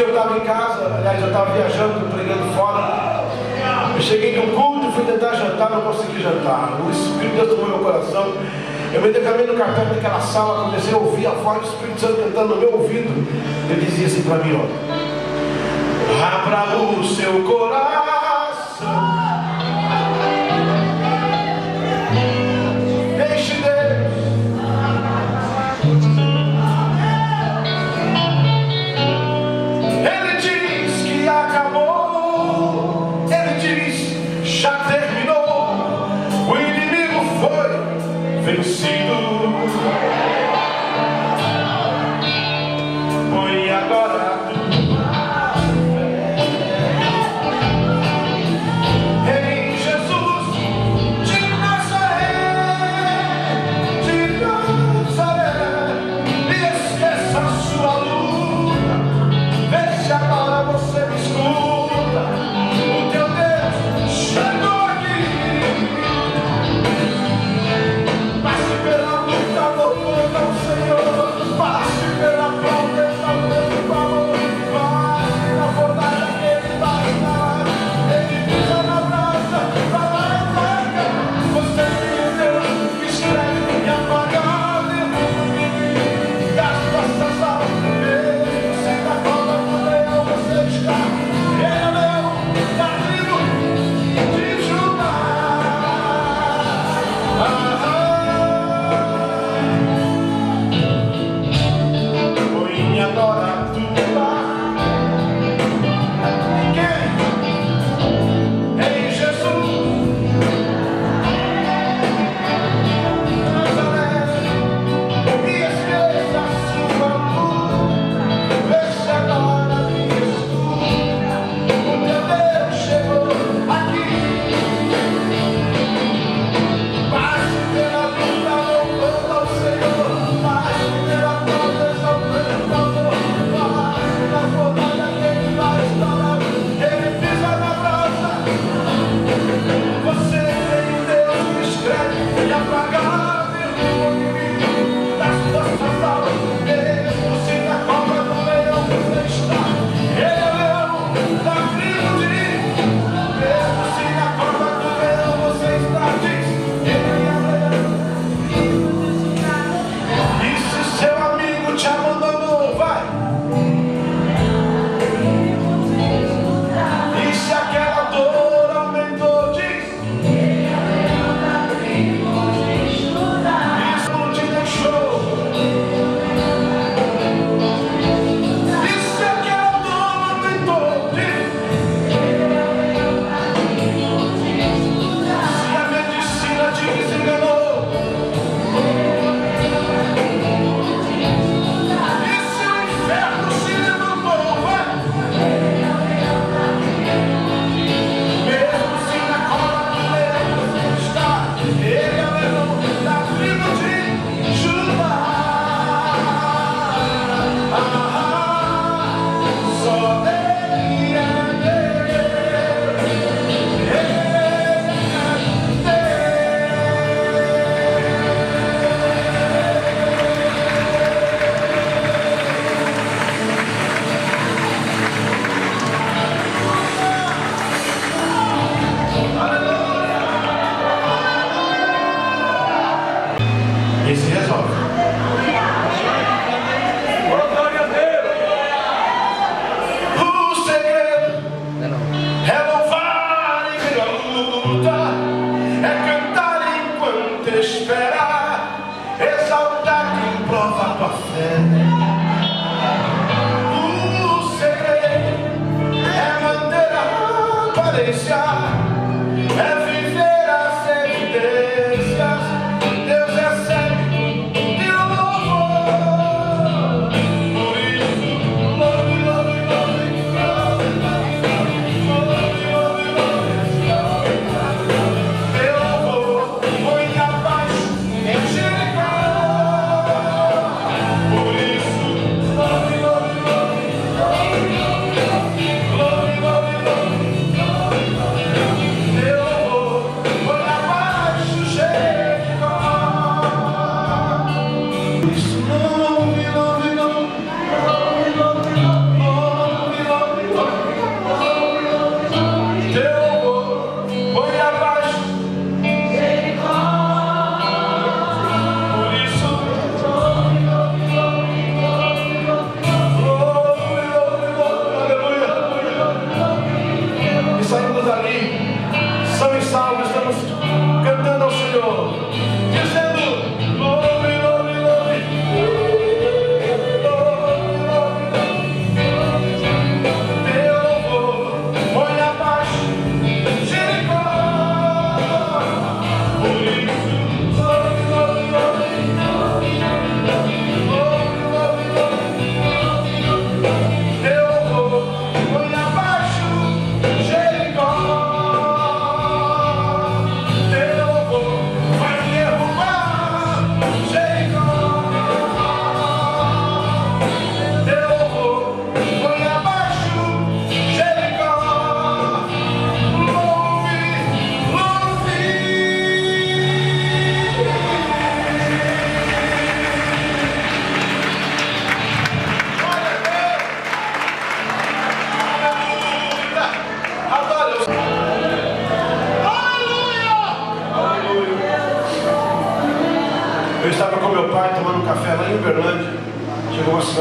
dia eu estava em casa, aliás, eu estava viajando, pregando fora. Eu cheguei de um culto, fui tentar jantar, não consegui jantar. O Espírito de Deus tomou meu coração. Eu me decamei no carpete daquela sala, comecei a ouvir a voz do Espírito Santo cantando no meu ouvido. Ele dizia assim para mim, ó: abra o seu coração, deixe Deus. Ele diz que acabou, ele diz já terminou, o inimigo foi vencido. Põe agora a tua fé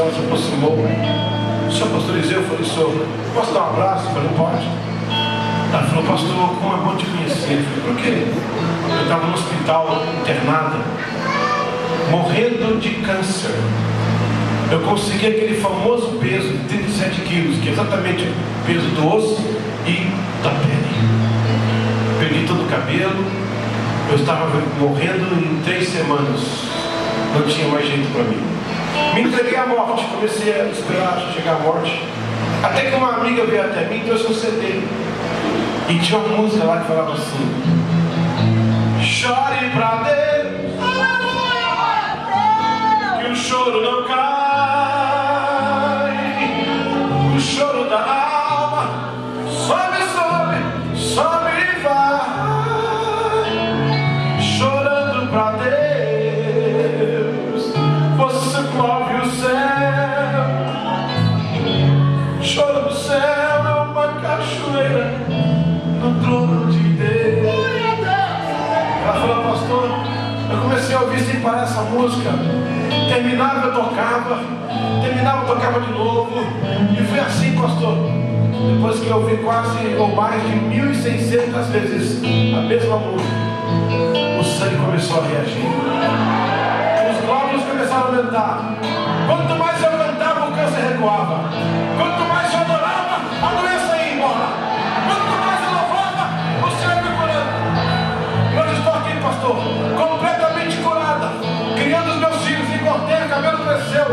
aproximação, ela se aproximou. O senhor pastor Eliseu, eu falei, senhor, posso dar um abraço? Eu falei, pode. Ela falou, pastor, como é bom te conhecer. Eu falei, por quê? Eu estava no hospital internada, morrendo de câncer. Eu consegui aquele famoso peso de 37 quilos, que é exatamente o peso do osso e da pele. Perdi todo o cabelo, eu estava morrendo em 3 semanas, não tinha mais jeito para mim. Me entreguei à morte, comecei a esperar chegar a morte. Até que uma amiga veio até mim e trouxe um CD. E tinha uma música lá que falava assim: chore pra Deus, que o choro não cai, o choro da alma sobe, sobe, sobe e vai. Chorando pra Deus, você move o céu. Choro do céu é uma cachoeira no trono de Deus. Ela falou, pastor, eu comecei a ouvir sem parar essa música. Terminava, eu tocava de novo. E foi assim, pastor. Depois que eu ouvi quase ou mais de 1.600 vezes a mesma música, o sangue começou a reagir. Os glóbulos começaram a aumentar. Quanto mais eu cantava, o câncer recuava. Quanto mais eu adorava, a doença ia embora. Quanto mais eu louvava, o Senhor me curando. Hoje estou aqui, pastor, completamente curada, criando os meus filhos, engordei, o cabelo cresceu.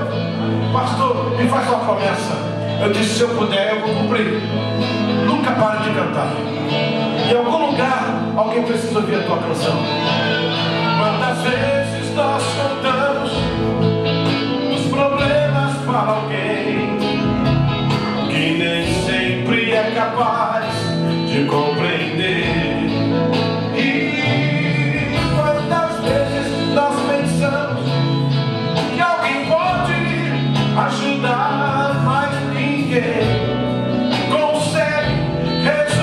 Pastor, me faz uma promessa. Eu disse, se eu puder, eu vou cumprir. Nunca pare de cantar. Em algum lugar, alguém precisa ouvir a tua canção. Quantas vezes nós cantamos os problemas para alguém que nem sempre é capaz de compreender. E quantas vezes nós pensamos que alguém pode ajudar, mas ninguém consegue resolver.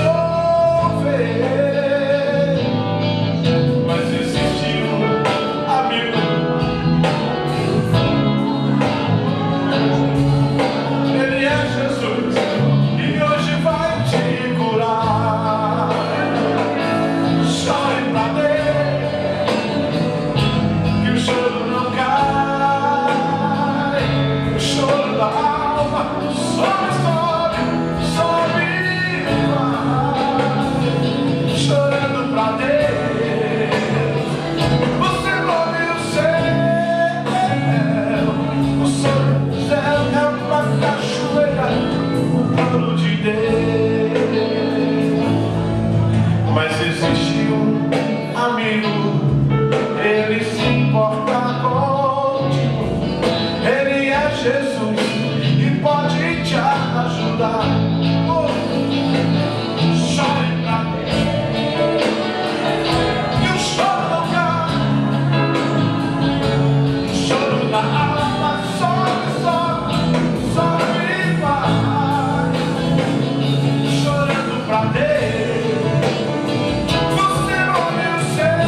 Mas existe um amigo, ele é Jesus, e hoje vai te curar. Chore pra Deus, que o choro não cai, o choro da alma sobe, sobe, sobe e vai. Chorando pra Deus, você move o céu. O céu é uma cachoeira no trono de Deus. Mas existe um amigo, ele se importa contigo. Ele é Jesus e pode te ajudar. Oh, chore pra Deus, que o choro não cai. O choro da alma sobe, sobe, sobe e vai. Chorando pra Deus, você ouve o céu.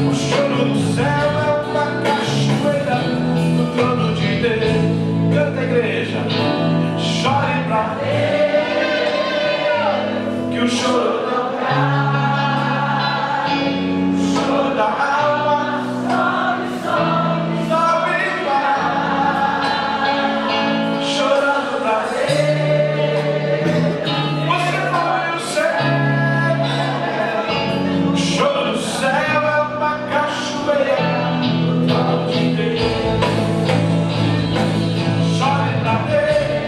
O choro do céu é uma cachoeira no trono de Deus. Canta, igreja. Chore pra Deus, que o choro não cai. O choro da alma sobe, sobe, sobe e vai. Chorando pra Deus, você ouve o céu. O choro do céu é uma cachoeira no trono de Deus. Chore pra Deus,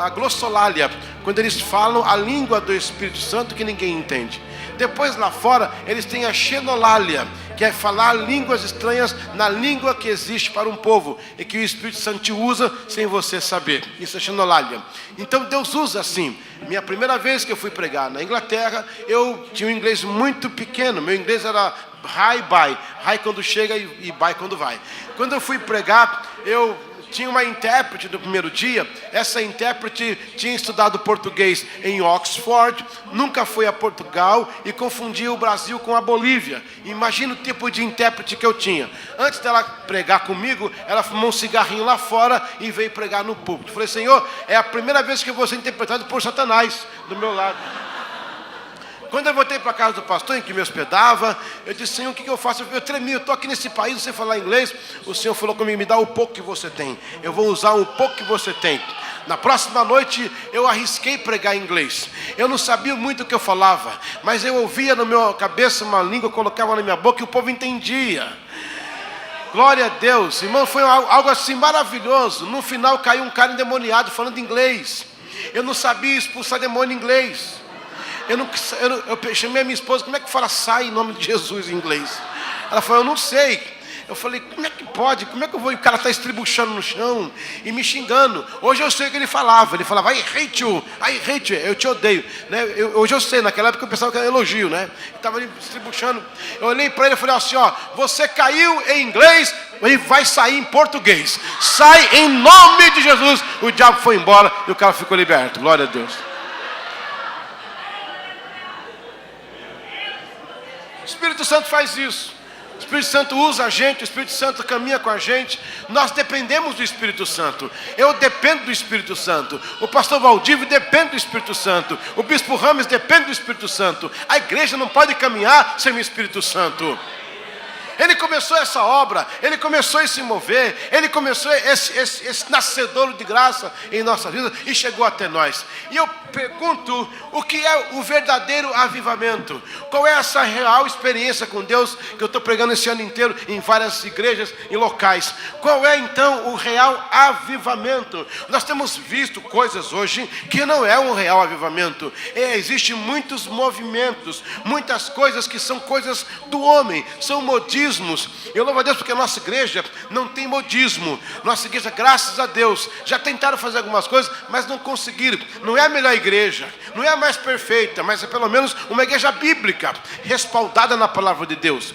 a glossolalia, quando eles falam a língua do Espírito Santo que ninguém entende. Depois lá fora eles têm a xenolalia, que é falar línguas estranhas na língua que existe para um povo e que o Espírito Santo te usa sem você saber. Isso é xenolalia. Então Deus usa assim. Minha primeira vez que eu fui pregar na Inglaterra, eu tinha um inglês muito pequeno. Meu inglês era hi, bye. Hi quando chega e bye quando vai. Quando eu fui pregar, eu tinha uma intérprete no primeiro dia. Essa intérprete tinha estudado português em Oxford, nunca foi a Portugal e confundia o Brasil com a Bolívia. Imagina o tipo de intérprete que eu tinha. Antes dela pregar comigo, ela fumou um cigarrinho lá fora e veio pregar no púlpito. Falei: Senhor, é a primeira vez que eu vou ser interpretado por Satanás do meu lado. Quando eu voltei para a casa do pastor em que me hospedava, eu disse: Senhor, o que eu faço? Eu tremi, eu estou aqui nesse país, não sei falar inglês. O Senhor falou comigo: me dá o pouco que você tem. Eu vou usar o pouco que você tem. Na próxima noite eu arrisquei pregar em inglês. Eu não sabia muito o que eu falava, mas eu ouvia na minha cabeça uma língua, colocava na minha boca e o povo entendia. Glória a Deus, irmão, foi algo assim maravilhoso. No final caiu um cara endemoniado falando inglês. Eu não sabia expulsar demônio em inglês. Eu chamei a minha esposa: como é que fala sai em nome de Jesus em inglês? Ela falou: eu não sei. Eu falei: como é que pode? Como é que eu vou? E o cara está estribuchando no chão e me xingando. Hoje eu sei o que ele falava. Ele falava: I hate you, eu te odeio. Né? Hoje eu sei, naquela época eu pensava que era elogio, né? Ele estava ali estribuchando. Eu olhei para ele e falei assim: ó, você caiu em inglês e vai sair em português. Sai em nome de Jesus. O diabo foi embora e o cara ficou liberto. Glória a Deus. O Espírito Santo faz isso. O Espírito Santo usa a gente, o Espírito Santo caminha com a gente. Nós dependemos do Espírito Santo. Eu dependo do Espírito Santo. O pastor Valdívio depende do Espírito Santo. O bispo Rames depende do Espírito Santo. A igreja não pode caminhar sem o Espírito Santo. Ele começou essa obra, ele começou a se mover, ele começou esse nascedouro de graça em nossa vida e chegou até nós. E eu pergunto: o que é o verdadeiro avivamento? Qual é essa real experiência com Deus que eu estou pregando esse ano inteiro em várias igrejas e locais? Qual é então o real avivamento? Nós temos visto coisas hoje que não é um real avivamento. Existem muitos movimentos, muitas coisas que são coisas do homem, são modismos. Eu louvo a Deus porque a nossa igreja não tem modismo. Nossa igreja, graças a Deus, já tentaram fazer algumas coisas, mas não conseguiram. Não é a melhor igreja, não é a mais perfeita, mas é pelo menos uma igreja bíblica, respaldada na palavra de Deus.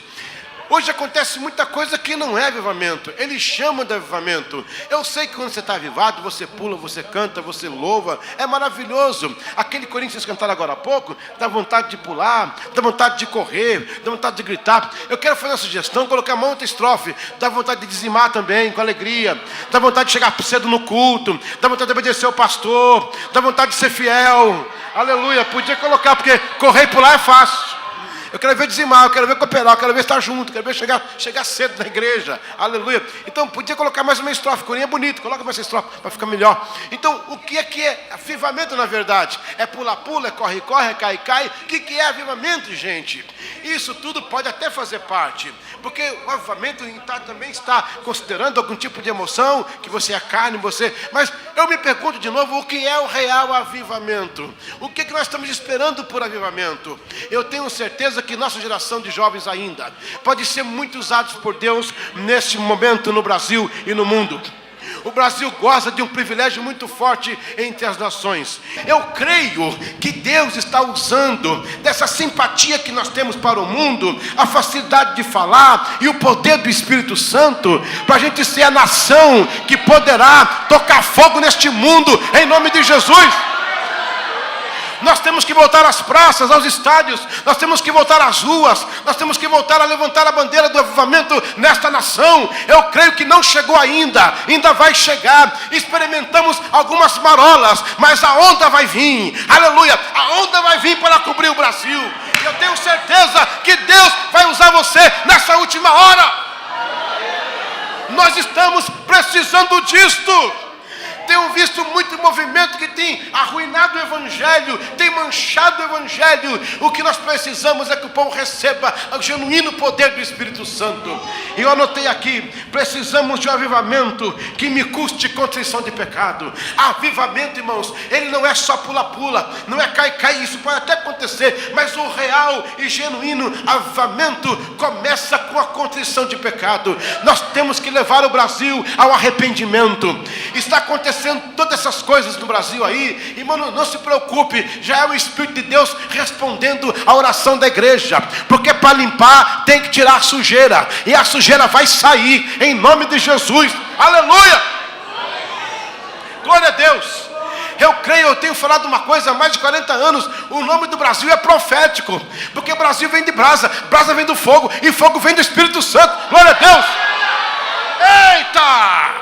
Hoje acontece muita coisa que não é avivamento. Eles chamam de avivamento. Eu sei que quando você está avivado, você pula, você canta, você louva. É maravilhoso. Aquele corinho que vocês cantaram agora há pouco, dá vontade de pular, dá vontade de correr, dá vontade de gritar. Eu quero fazer uma sugestão, colocar uma outra estrofe. Dá vontade de dizimar também, com alegria. Dá vontade de chegar cedo no culto. Dá vontade de obedecer ao pastor. Dá vontade de ser fiel. Aleluia. Podia colocar, porque correr e pular é fácil. Eu quero ver dizimar, eu quero ver cooperar, eu quero ver estar junto, eu quero ver chegar cedo na igreja. Aleluia. Então podia colocar mais uma estrofe, corinha é bonito, coloca mais essa estrofe para ficar melhor. Então o que é avivamento na verdade? É pula-pula, é corre-corre, é cai-cai. O que é avivamento, gente? Isso tudo pode até fazer parte, porque o avivamento também está considerando algum tipo de emoção, que você é carne, mas eu me pergunto de novo: o que é o real avivamento? O que nós estamos esperando por avivamento? Eu tenho certeza que nossa geração de jovens ainda pode ser muito usados por Deus neste momento no Brasil e no mundo. O Brasil goza de um privilégio muito forte entre as nações. Eu creio que Deus está usando dessa simpatia que nós temos para o mundo, a facilidade de falar e o poder do Espírito Santo, para a gente ser a nação que poderá tocar fogo neste mundo, em nome de Jesus. Nós temos que voltar às praças, aos estádios. Nós temos que voltar às ruas. Nós temos que voltar a levantar a bandeira do avivamento nesta nação. Eu creio que não chegou ainda vai chegar. Experimentamos algumas marolas, mas a onda vai vir. Aleluia, a onda vai vir para cobrir o Brasil. Eu tenho certeza que Deus vai usar você nessa última hora. Nós estamos precisando disto. tenho visto muito movimento que tem arruinado o Evangelho, tem manchado o Evangelho. O que nós precisamos é que o povo receba o genuíno poder do Espírito Santo. E eu anotei aqui: precisamos de um avivamento que me custe contrição de pecado. Avivamento, irmãos, ele não é só pula-pula, não é cai-cai, isso pode até acontecer, mas o real e genuíno avivamento começa com a contrição de pecado. Nós temos que levar o Brasil ao arrependimento. Está acontecendo todas essas coisas no Brasil aí, irmão, não se preocupe, já é o Espírito de Deus respondendo a oração da igreja, porque para limpar tem que tirar a sujeira, e a sujeira vai sair em nome de Jesus. Aleluia! Glória a Deus. Eu creio, eu tenho falado uma coisa há mais de 40 anos, o nome do Brasil é profético, porque o Brasil vem de brasa, brasa vem do fogo, e fogo vem do Espírito Santo. Glória a Deus. Eita!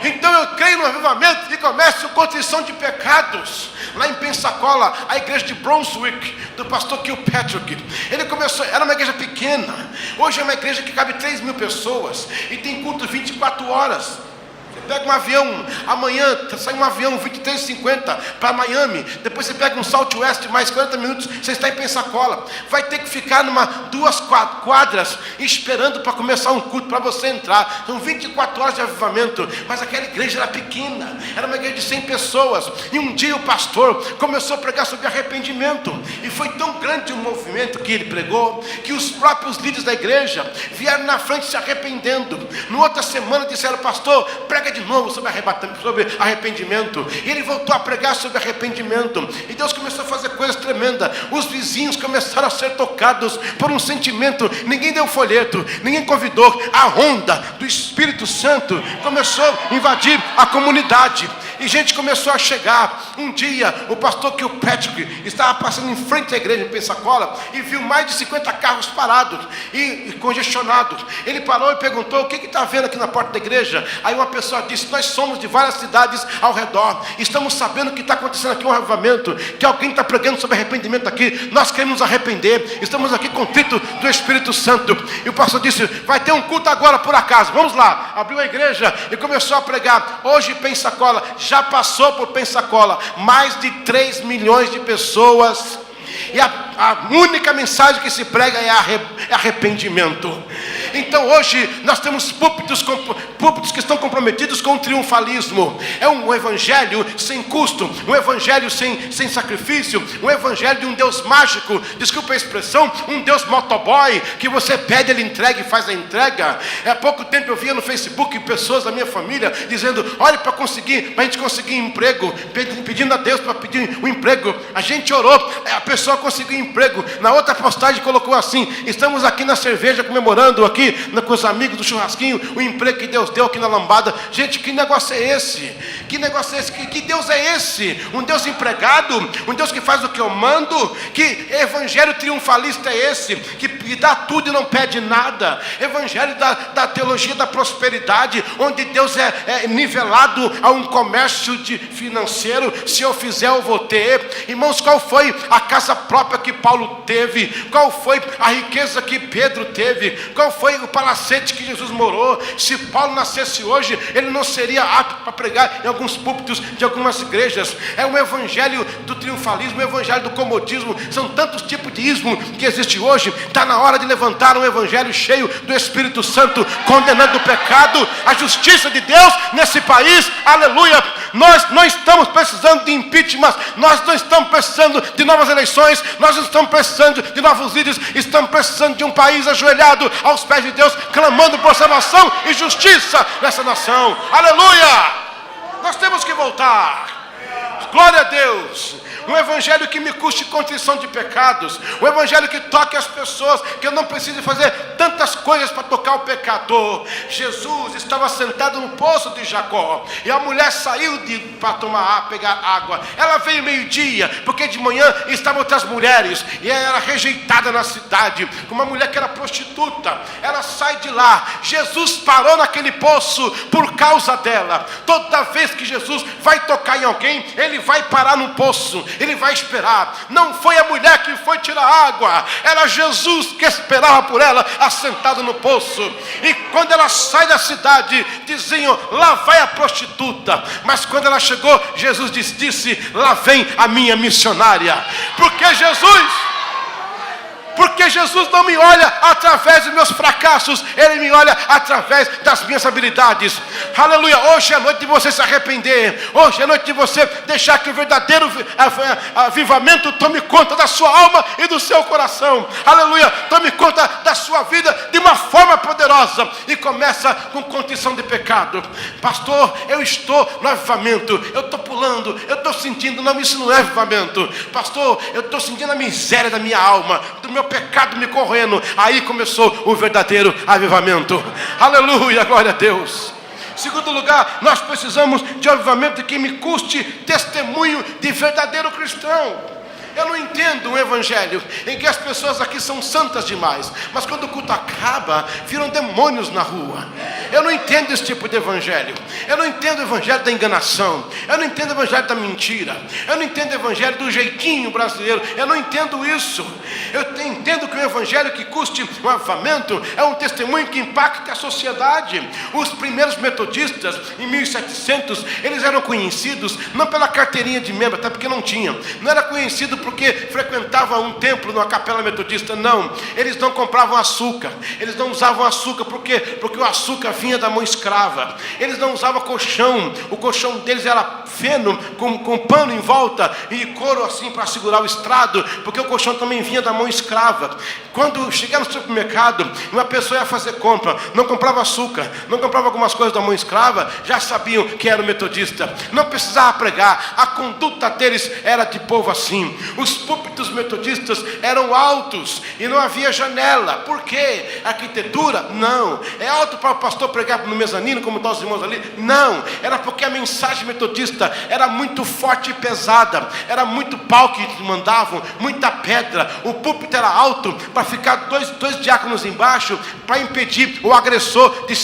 Então eu creio no avivamento que começa com contrição de pecados. Lá em Pensacola, a igreja de Brunswick, do pastor Kilpatrick, ele começou, era uma igreja pequena, hoje é uma igreja que cabe 3.000 pessoas, e tem culto 24 horas. Você pega um avião, amanhã sai um avião 23h50 para Miami, depois você pega um Southwest, mais 40 minutos, você está em Pensacola. Vai ter que ficar duas quadras esperando para começar um culto, para você entrar. São 24 horas de avivamento. Mas aquela igreja era pequena, era uma igreja de 100 pessoas. E um dia o pastor começou a pregar sobre arrependimento, e foi tão grande o movimento que ele pregou, que os próprios líderes da igreja vieram na frente se arrependendo. No outra semana disseram: pastor, prega de novo sobre arrependimento. E ele voltou a pregar sobre arrependimento, e Deus começou a fazer coisas tremendas. Os vizinhos começaram a ser tocados por um sentimento. Ninguém deu folheto, ninguém convidou. A onda do Espírito Santo começou a invadir a comunidade, e gente começou a chegar. Um dia o pastor Kilpatrick estava passando em frente à igreja em Pensacola e viu mais de 50 carros parados e congestionados. Ele parou e perguntou: o que está vendo aqui na porta da igreja? Aí uma pessoa disse: nós somos de várias cidades ao redor, estamos sabendo que está acontecendo aqui um avivamento, que alguém está pregando sobre arrependimento aqui, nós queremos nos arrepender, estamos aqui contritos do Espírito Santo. E o pastor disse: vai ter um culto agora por acaso, vamos lá. Abriu a igreja e começou a pregar. Hoje Pensacola, já passou por Pensacola mais de 3 milhões de pessoas, e a única mensagem que se prega é arrependimento. Então hoje nós temos púlpitos que estão comprometidos com o triunfalismo. É um evangelho sem custo, um evangelho sem sacrifício, um evangelho de um Deus mágico, desculpa a expressão, um Deus motoboy, que você pede, ele entrega e faz a entrega. Há pouco tempo eu via no Facebook pessoas da minha família dizendo: olha, para a gente conseguir emprego, pedindo a Deus para pedir um emprego. A gente orou, a pessoa conseguiu emprego. Na outra postagem colocou assim: estamos aqui na cerveja comemorando aqui com os amigos do churrasquinho o emprego que Deus deu aqui na lambada. Gente, que negócio é esse? Que negócio é esse? Que Deus é esse? Um Deus empregado? Um Deus que faz o que eu mando? Que evangelho triunfalista é esse? Que dá tudo e não pede nada? Evangelho da teologia da prosperidade, onde Deus é nivelado a um comércio financeiro. Se eu fizer, eu vou ter. Irmãos, qual foi a casa própria que Paulo teve? Qual foi a riqueza que Pedro teve? Qual foi o palacete que Jesus morou? Se Paulo nascesse hoje, ele não seria apto para pregar em alguns púlpitos de algumas igrejas. É um evangelho do triunfalismo, um evangelho do comodismo. São tantos tipos de ismo que existe hoje. Está na hora de levantar um evangelho cheio do Espírito Santo, condenando o pecado, a justiça de Deus nesse país. Aleluia! Nós não estamos precisando de impeachment, nós não estamos precisando de novas eleições, nós não estamos precisando de novos líderes, estamos precisando de um país ajoelhado aos pés de Deus, clamando por salvação e justiça nessa nação. Aleluia! Nós temos que voltar. Glória a Deus. Um evangelho que me custe contrição de pecados, um evangelho que toque as pessoas, que eu não precise fazer tantas coisas para tocar o pecador. Jesus estava sentado no poço de Jacó, e a mulher saiu para pegar água. Ela veio meio-dia, porque de manhã estavam outras mulheres, e ela era rejeitada na cidade, uma mulher que era prostituta. Ela sai de lá, Jesus parou naquele poço por causa dela. Toda vez que Jesus vai tocar em alguém, ele vai parar no poço, ele vai esperar. Não foi a mulher que foi tirar água, era Jesus que esperava por ela, assentado no poço. E quando ela sai da cidade, diziam: lá vai a prostituta. Mas quando ela chegou, Jesus disse: lá vem a minha missionária. Porque Jesus não me olha através dos meus fracassos, Ele me olha através das minhas habilidades. Aleluia. Hoje é noite de você se arrepender. Hoje é noite de você deixar que o verdadeiro avivamento tome conta da sua alma e do seu coração. Aleluia. Tome conta da sua vida de uma forma poderosa. E começa com contrição de pecado. Pastor, eu estou no avivamento, eu estou pulando, eu estou sentindo. Não, isso não é avivamento. Pastor, eu estou sentindo a miséria da minha alma, do meu pecado me correndo. Aí começou o verdadeiro avivamento. Aleluia, glória a Deus. Segundo lugar, nós precisamos de um avivamento que me custe testemunho de verdadeiro cristão. Eu não entendo um evangelho em que as pessoas aqui são santas demais, mas quando o culto acaba, viram demônios na rua. Eu não entendo esse tipo de evangelho. Eu não entendo o evangelho da enganação. Eu não entendo o evangelho da mentira. Eu não entendo o evangelho do jeitinho brasileiro. Eu não entendo isso. Eu entendo que o evangelho que custe um avivamento é um testemunho que impacte a sociedade. Os primeiros metodistas, em 1700, eles eram conhecidos não pela carteirinha de membro, até porque não tinham. Não era conhecido porque frequentava um templo numa capela metodista, não. Eles não compravam açúcar, eles não usavam açúcar, porque o açúcar vinha da mão escrava. Eles não usavam colchão, o colchão deles era feno, com pano em volta e couro assim para segurar o estrado, porque o colchão também vinha da mão escrava. Quando chegava no supermercado, uma pessoa ia fazer compra, não comprava açúcar, não comprava algumas coisas da mão escrava, já sabiam que era o metodista. Não precisava pregar, a conduta deles era de povo assim. Os púlpitos metodistas eram altos e não havia janela. Por quê? Arquitetura? Não. É alto para o pastor pregar no mezanino, como estão os irmãos ali? Não. Era porque a mensagem metodista era muito forte e pesada. Era muito pau que mandavam, muita pedra. O púlpito era alto para ficar dois diáconos embaixo, para impedir o agressor de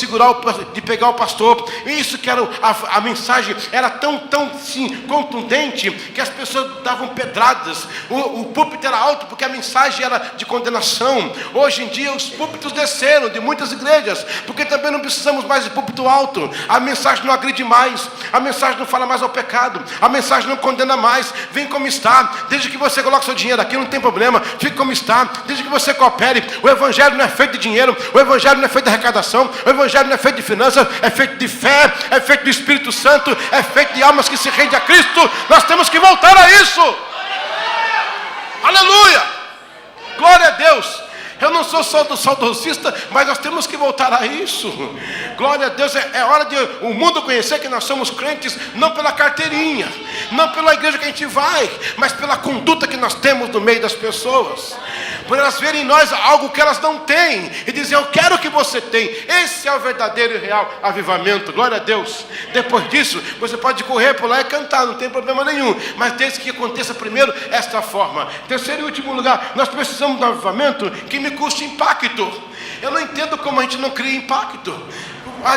de pegar o pastor. Isso que era a mensagem era tão sim, contundente, que as pessoas davam pedradas. O púlpito era alto porque a mensagem era de condenação. Hoje em dia os púlpitos desceram de muitas igrejas, porque também não precisamos mais de púlpito alto. A mensagem não agride mais, a mensagem não fala mais ao pecado, a mensagem não condena mais. Vem como está, desde que você coloque seu dinheiro aqui, não tem problema, fique como está, desde que você coopere. O evangelho não é feito de dinheiro, o evangelho não é feito de arrecadação, o evangelho não é feito de finanças, é feito de fé, é feito do Espírito Santo, é feito de almas que se rendem a Cristo. Nós temos que voltar a isso. Aleluia, glória a Deus. Eu não sou saudosista, mas nós temos que voltar a isso. Glória a Deus. É hora de o mundo conhecer que nós somos crentes, não pela carteirinha, não pela igreja que a gente vai, mas pela conduta que nós temos no meio das pessoas. Por elas verem em nós algo que elas não têm e dizer: eu quero que você tenha. Esse é o verdadeiro e real avivamento. Glória a Deus. Depois disso, você pode correr por lá e cantar, não tem problema nenhum, mas desde que aconteça primeiro esta forma. Terceiro e último lugar, nós precisamos de um avivamento que me custe impacto. Eu não entendo como a gente não cria impacto.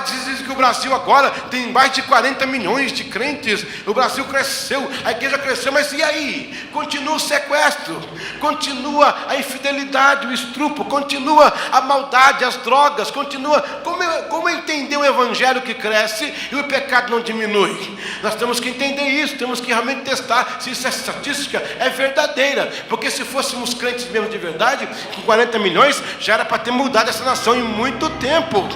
Dizem que o Brasil agora tem mais de 40 milhões de crentes. O Brasil cresceu, a igreja cresceu, mas e aí? Continua o sequestro, continua a infidelidade, o estupro, continua a maldade, as drogas, continua. Como entender o evangelho que cresce e o pecado não diminui? Nós temos que entender isso, temos que realmente testar se essa estatística é verdadeira, porque se fôssemos crentes mesmo de verdade, com 40 milhões, já era para ter mudado essa nação em muito tempo.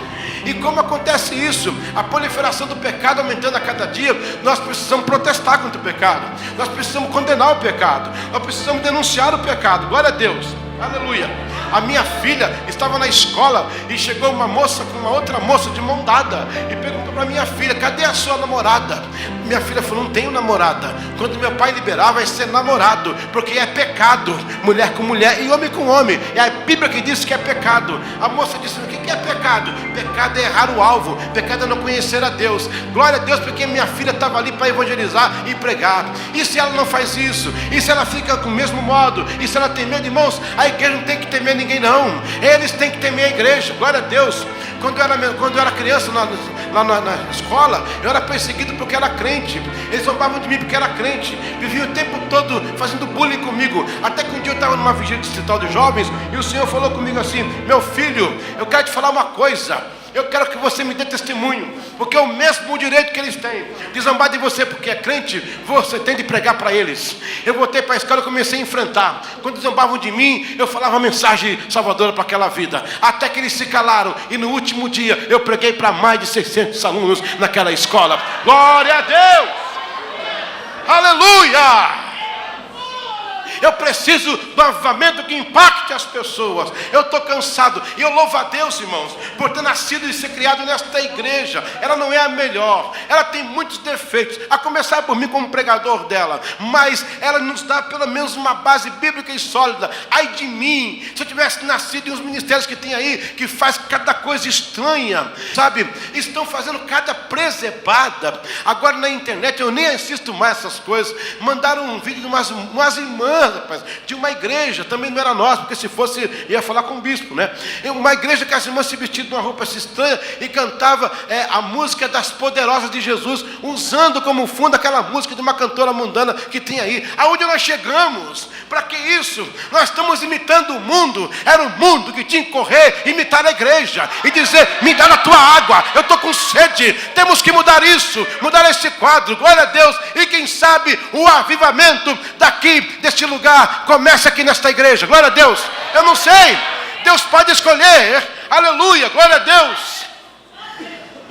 E como acontece isso? A proliferação do pecado aumentando a cada dia. Nós precisamos protestar contra o pecado, nós precisamos condenar o pecado, nós precisamos denunciar o pecado. Glória a Deus, aleluia. A minha filha estava na escola e chegou uma moça com uma outra moça de mão dada e perguntou para minha filha: cadê a sua namorada? Minha filha falou: não tenho namorada. Quando meu pai liberar, vai ser namorado, porque é pecado, mulher com mulher e homem com homem. É a Bíblia que diz que é pecado. A moça disse: o que é pecado? Pecado é errar o alvo, pecado é não conhecer a Deus. Glória a Deus, porque minha filha estava ali para evangelizar e pregar. E se ela não faz isso? E se ela fica com o mesmo modo? E se ela tem medo, irmãos? A igreja não tem que temer ninguém, não. Eles têm que temer a igreja. Glória a Deus. Quando eu era criança, lá na escola, eu era perseguido porque era crente. Eles zombavam de mim porque era crente. Viviam o tempo todo fazendo bullying comigo. Até que um dia eu estava numa vigília distrital de jovens e o Senhor falou comigo assim: meu filho, eu quero te falar uma coisa. Eu quero que você me dê testemunho, porque é o mesmo direito que eles têm de zombar de você porque é crente, você tem de pregar para eles. Eu voltei para a escola e comecei a enfrentar. Quando zombavam de mim, eu falava uma mensagem salvadora para aquela vida, até que eles se calaram. E no último dia eu preguei para mais de 600 alunos naquela escola. Glória a Deus! Aleluia! Eu preciso do avivamento que impacte as pessoas. Eu estou cansado. E eu louvo a Deus, irmãos, por ter nascido e ser criado nesta igreja. Ela não é a melhor. Ela tem muitos defeitos, a começar por mim como pregador dela. Mas ela nos dá pelo menos uma base bíblica e sólida. Ai de mim, se eu tivesse nascido em uns ministérios que tem aí, que faz cada coisa estranha, sabe? Estão fazendo cada presepada. Agora na internet, eu nem assisto mais essas coisas. Mandaram um vídeo de umas irmãs, rapaz, de uma igreja, também não era nossa, porque se fosse, ia falar com o bispo, né? Uma igreja que as irmãs se vestiam de uma roupa estranha e cantava a música das Poderosas de Jesus, usando como fundo aquela música de uma cantora mundana que tem aí. Aonde nós chegamos? Para que isso? Nós estamos imitando o mundo. Era o mundo que tinha que correr, imitar a igreja e dizer: me dá a tua água, eu estou com sede. Temos que mudar isso, mudar esse quadro. Glória a Deus. E quem sabe o avivamento daqui, deste lugar, começa aqui nesta igreja. Glória a Deus. Eu não sei, Deus pode escolher. Aleluia, glória a Deus.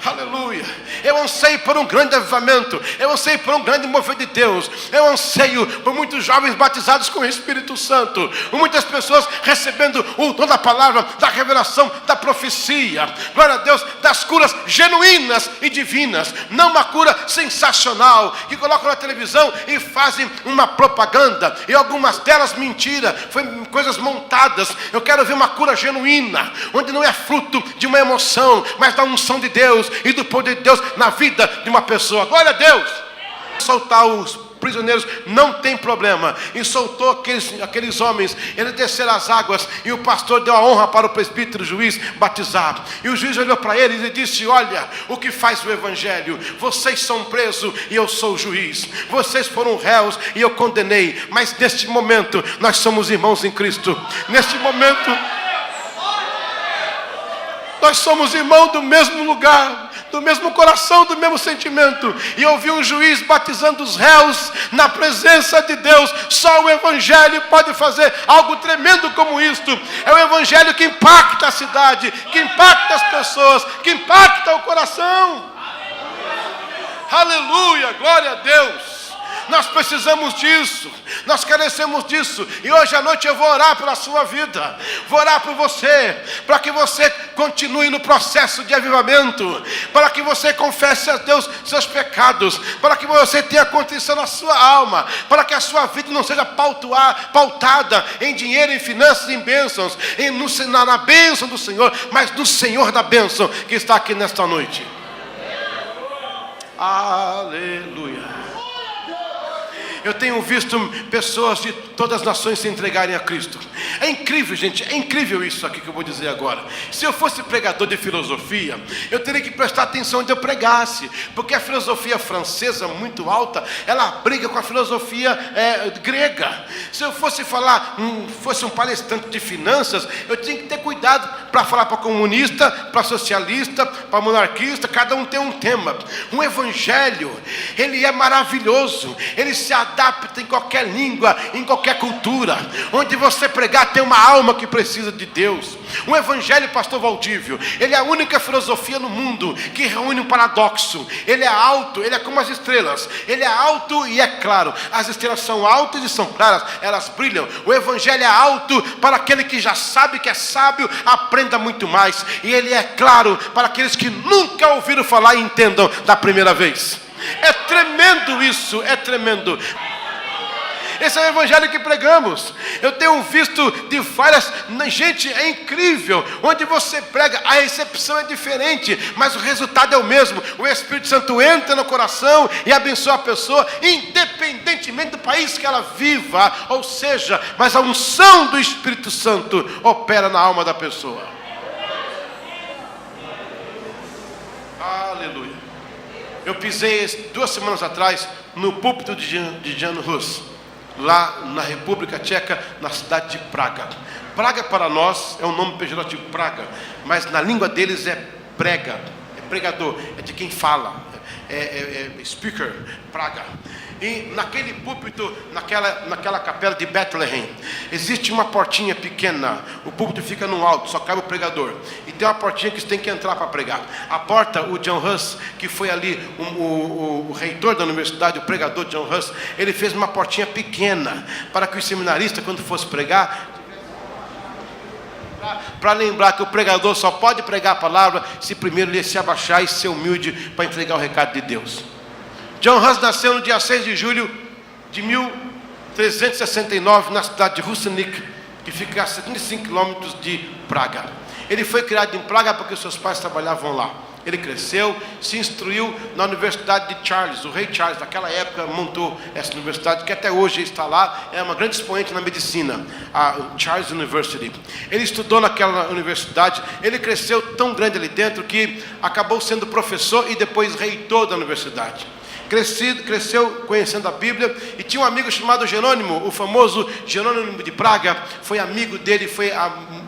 Aleluia. Eu anseio por um grande avivamento. Eu anseio por um grande mover de Deus. Eu anseio por muitos jovens batizados com o Espírito Santo, por muitas pessoas recebendo o dom da palavra, da revelação, da profecia. Glória a Deus, das curas genuínas e divinas. Não uma cura sensacional que colocam na televisão e fazem uma propaganda, e algumas delas mentira, foi coisas montadas. Eu quero ver uma cura genuína, onde não é fruto de uma emoção, mas da unção de Deus e do poder de Deus na vida de uma pessoa. Glória a Deus. Soltar os prisioneiros não tem problema. E soltou aqueles homens. Eles desceram as águas e o pastor deu a honra para o presbítero, o juiz, batizar. E o juiz olhou para eles e disse: olha o que faz o evangelho. Vocês são presos e eu sou o juiz. Vocês foram réus e eu condenei. Mas neste momento nós somos irmãos em Cristo. Neste momento nós somos irmãos do mesmo lugar, do mesmo coração, do mesmo sentimento. E eu vi um juiz batizando os réus na presença de Deus. Só o evangelho pode fazer algo tremendo como isto. É o evangelho que impacta a cidade, que impacta as pessoas, que impacta o coração. Aleluia, glória a Deus. Nós precisamos disso, nós carecemos disso. E hoje à noite eu vou orar pela sua vida, vou orar por você, para que você continue no processo de avivamento, para que você confesse a Deus seus pecados, para que você tenha contrição na sua alma, para que a sua vida não seja pautada em dinheiro, em finanças, em bênçãos, na bênção do Senhor, mas no Senhor da bênção que está aqui nesta noite. Aleluia. Eu tenho visto pessoas de todas as nações se entregarem a Cristo. É incrível, gente, é incrível isso aqui que eu vou dizer agora. Se eu fosse pregador de filosofia, eu teria que prestar atenção onde eu pregasse, porque a filosofia francesa, muito alta, ela briga com a filosofia grega. Se eu fosse fosse um palestrante de finanças, eu tinha que ter cuidado para falar para comunista, para socialista, para monarquista. Cada um tem um tema. Um evangelho, ele é maravilhoso, ele se adapta em qualquer língua, em qualquer cultura. Onde você pregar, tem uma alma que precisa de Deus. Um evangelho, pastor Valdívio, ele é a única filosofia no mundo que reúne um paradoxo. Ele é alto, ele é como as estrelas. Ele é alto e é claro. As estrelas são altas e são claras, elas brilham. O evangelho é alto para aquele que já sabe que é sábio, aprenda muito mais. E ele é claro para aqueles que nunca ouviram falar e entendam da primeira vez. É tremendo isso, é tremendo. Esse é o evangelho que pregamos. Eu tenho visto de várias... Gente, é incrível. Onde você prega, a recepção é diferente, mas o resultado é o mesmo. O Espírito Santo entra no coração e abençoa a pessoa, independentemente do país que ela viva. Ou seja, mas a unção do Espírito Santo opera na alma da pessoa. Aleluia. Eu pisei 2 semanas atrás no púlpito de Jan Hus, lá na República Tcheca, na cidade de Praga. Praga para nós é um nome pejorativo, Praga, mas na língua deles é prega, é pregador, é de quem fala, é speaker, Praga. E naquele púlpito, naquela capela de Bethlehem, existe uma portinha pequena. O púlpito fica no alto, só cabe o pregador. E tem uma portinha que você tem que entrar para pregar. A porta, o John Hus, que foi ali o reitor da universidade, o pregador John Hus, ele fez uma portinha pequena para que o seminarista, quando fosse pregar, para lembrar que o pregador só pode pregar a palavra se primeiro ele se abaixar e ser humilde para entregar o recado de Deus. John Hus nasceu no dia 6 de julho de 1369 na cidade de Rusenik, que fica a 75 quilômetros de Praga. Ele foi criado em Praga porque seus pais trabalhavam lá. Ele cresceu, se instruiu na Universidade de Charles. O rei Charles, naquela época, montou essa universidade, que até hoje está lá. É uma grande expoente na medicina, a Charles University. Ele estudou naquela universidade. Ele cresceu tão grande ali dentro que acabou sendo professor e depois reitor da universidade. Cresceu conhecendo a Bíblia e tinha um amigo chamado Jerônimo, o famoso Jerônimo de Praga, foi amigo dele, foi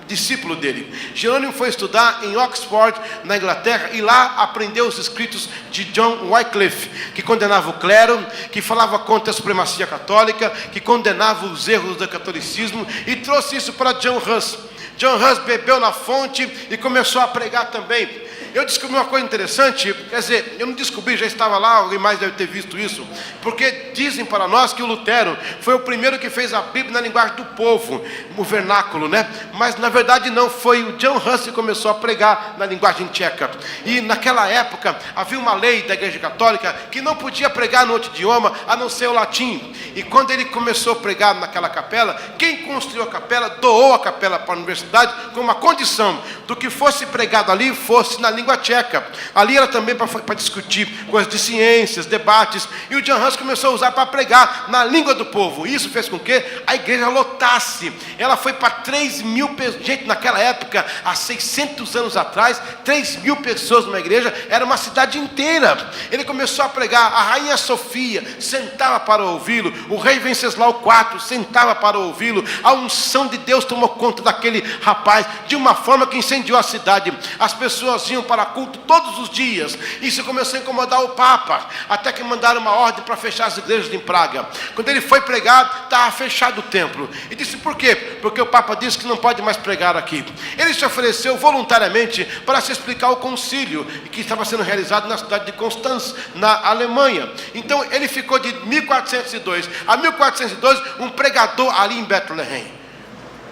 discípulo dele. Jerônimo foi estudar em Oxford, na Inglaterra, e lá aprendeu os escritos de John Wycliffe, que condenava o clero, que falava contra a supremacia católica, que condenava os erros do catolicismo, e trouxe isso para John Hus. John Hus bebeu na fonte e começou a pregar também. Eu descobri uma coisa interessante, quer dizer, eu não descobri, já estava lá, alguém mais deve ter visto isso, porque dizem para nós que o Lutero foi o primeiro que fez a Bíblia na linguagem do povo, o vernáculo, né? Mas na verdade não, foi o John Hus que começou a pregar na linguagem tcheca. E naquela época havia uma lei da Igreja Católica que não podia pregar no outro idioma, a não ser o latim. E quando ele começou a pregar naquela capela, quem construiu a capela doou a capela para a universidade com uma condição do que fosse pregado ali fosse na língua tcheca. Ali era também para discutir coisas de ciências, debates, e o John Hus começou a usar para pregar na língua do povo. Isso fez com que a igreja lotasse. Ela foi para 3.000 pessoas. Gente, naquela época, há 600 anos atrás, 3.000 pessoas numa igreja, era uma cidade inteira. Ele começou a pregar, a rainha Sofia sentava para ouvi-lo, o rei Venceslau IV sentava para ouvi-lo, a unção de Deus tomou conta daquele rapaz, de uma forma que incendiou a cidade. As pessoas iam para culto todos os dias. Isso começou a incomodar o Papa, até que mandaram uma ordem para fechar as igrejas em Praga. Quando ele foi pregar, estava fechado o templo. E disse: por quê? Porque o Papa disse que não pode mais pregar aqui. Ele se ofereceu voluntariamente para se explicar o concílio que estava sendo realizado na cidade de Constanz, na Alemanha. Então ele ficou de 1402 a 1412 um pregador ali em Bethlehem.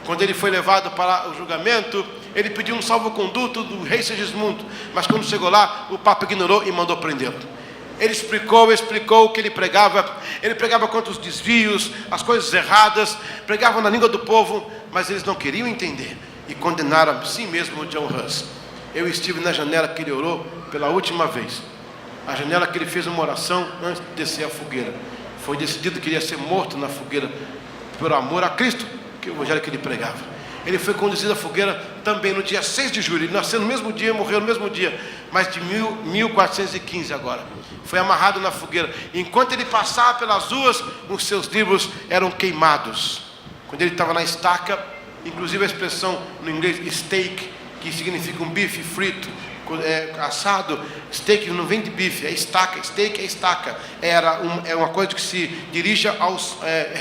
Quando ele foi levado para o julgamento, ele pediu um salvo-conduto do rei Segismundo, mas quando chegou lá, o Papa ignorou e mandou prendê-lo. Ele explicou o que ele pregava contra os desvios, as coisas erradas, pregava na língua do povo, mas eles não queriam entender e condenaram a si mesmo o John Hus. Eu estive na janela que ele orou pela última vez, a janela que ele fez uma oração antes de descer a fogueira. Foi decidido que ele ia ser morto na fogueira por amor a Cristo, que o evangelho que ele pregava. Ele foi conduzido à fogueira também no dia 6 de julho. Ele nasceu no mesmo dia e morreu no mesmo dia, mas de 1415 agora. Foi amarrado na fogueira. Enquanto ele passava pelas ruas, os seus livros eram queimados. Quando ele estava na estaca, inclusive a expressão no inglês steak, que significa um bife frito, assado, steak não vem de bife, é estaca, steak é estaca. É uma coisa que se dirige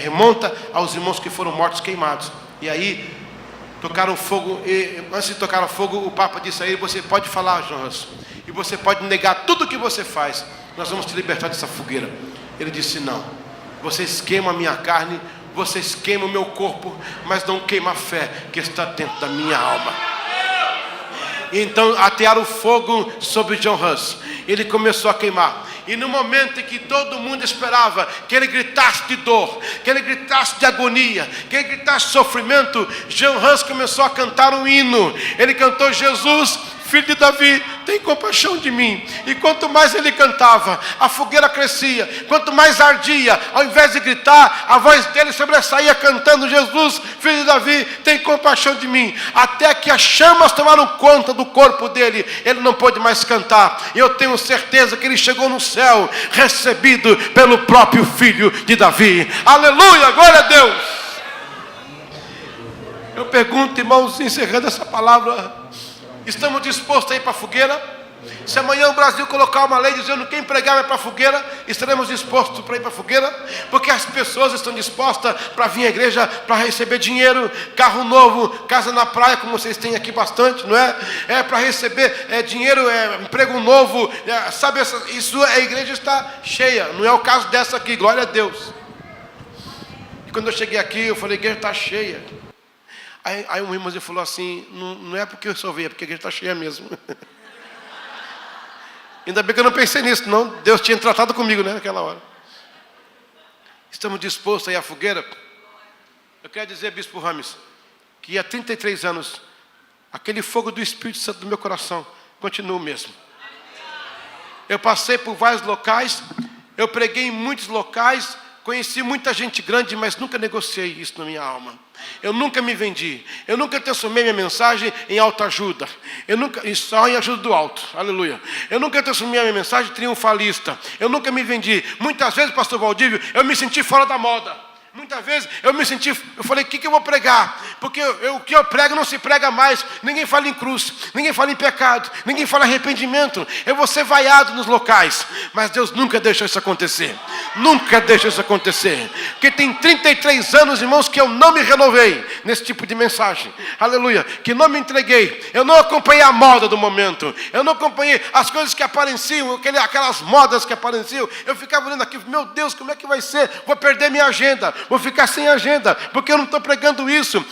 remonta aos irmãos que foram mortos queimados. E aí tocaram fogo, e antes de tocar fogo, o Papa disse a ele: você pode falar, John Hus, e você pode negar tudo o que você faz, nós vamos te libertar dessa fogueira. Ele disse: não, vocês queimam a minha carne, vocês queimam o meu corpo, mas não queimam a fé que está dentro da minha alma. Então atearam fogo sobre John Hus. Ele começou a queimar. E no momento em que todo mundo esperava que ele gritasse de dor, que ele gritasse de agonia, que ele gritasse de sofrimento, John Hus começou a cantar um hino. Ele cantou: Jesus, filho de Davi, tem compaixão de mim. E quanto mais ele cantava, a fogueira crescia. Quanto mais ardia, ao invés de gritar, a voz dele sobressaía cantando: Jesus, filho de Davi, tem compaixão de mim. Até que as chamas tomaram conta do corpo dele, ele não pôde mais cantar. E eu tenho certeza que ele chegou no céu, recebido pelo próprio filho de Davi. Aleluia, glória a Deus. Eu pergunto, irmãos, encerrando essa palavra, estamos dispostos a ir para a fogueira? Se amanhã o Brasil colocar uma lei dizendo que quem pregar vai para a fogueira, estaremos dispostos para ir para a fogueira? Porque as pessoas estão dispostas para vir à igreja, para receber dinheiro, carro novo, casa na praia, como vocês têm aqui bastante, não é? É para receber dinheiro, emprego novo, sabe, isso a igreja está cheia. Não é o caso dessa aqui, glória a Deus. E quando eu cheguei aqui, eu falei: a igreja está cheia. Aí um irmãozinho falou assim: não é porque eu só veio, é porque a igreja está cheia mesmo. Ainda bem que eu não pensei nisso, não. Deus tinha tratado comigo, né, naquela hora. Estamos dispostos a ir à fogueira? Eu quero dizer, Bispo Rames, que há 33 anos, aquele fogo do Espírito Santo no meu coração continua o mesmo. Eu passei por vários locais, eu preguei em muitos locais, conheci muita gente grande, mas nunca negociei isso na minha alma. Eu nunca me vendi. Eu nunca transformei minha mensagem em autoajuda. Só em ajuda do alto. Aleluia. Eu nunca transformei minha mensagem triunfalista. Eu nunca me vendi. Muitas vezes, pastor Valdívio, eu me senti fora da moda. Muitas vezes eu falei: o que eu vou pregar? Porque o que eu prego não se prega mais. Ninguém fala em cruz, ninguém fala em pecado, ninguém fala em arrependimento. Eu vou ser vaiado nos locais. Mas Deus nunca deixou isso acontecer. Nunca deixou isso acontecer. Porque tem 33 anos, irmãos, que eu não me renovei nesse tipo de mensagem. Aleluia. Que não me entreguei. Eu não acompanhei a moda do momento. Eu não acompanhei as coisas que apareciam, aquelas modas que apareciam. Eu ficava olhando aqui: meu Deus, como é que vai ser? Vou perder minha agenda. Vou ficar sem agenda, porque eu não estou pregando isso.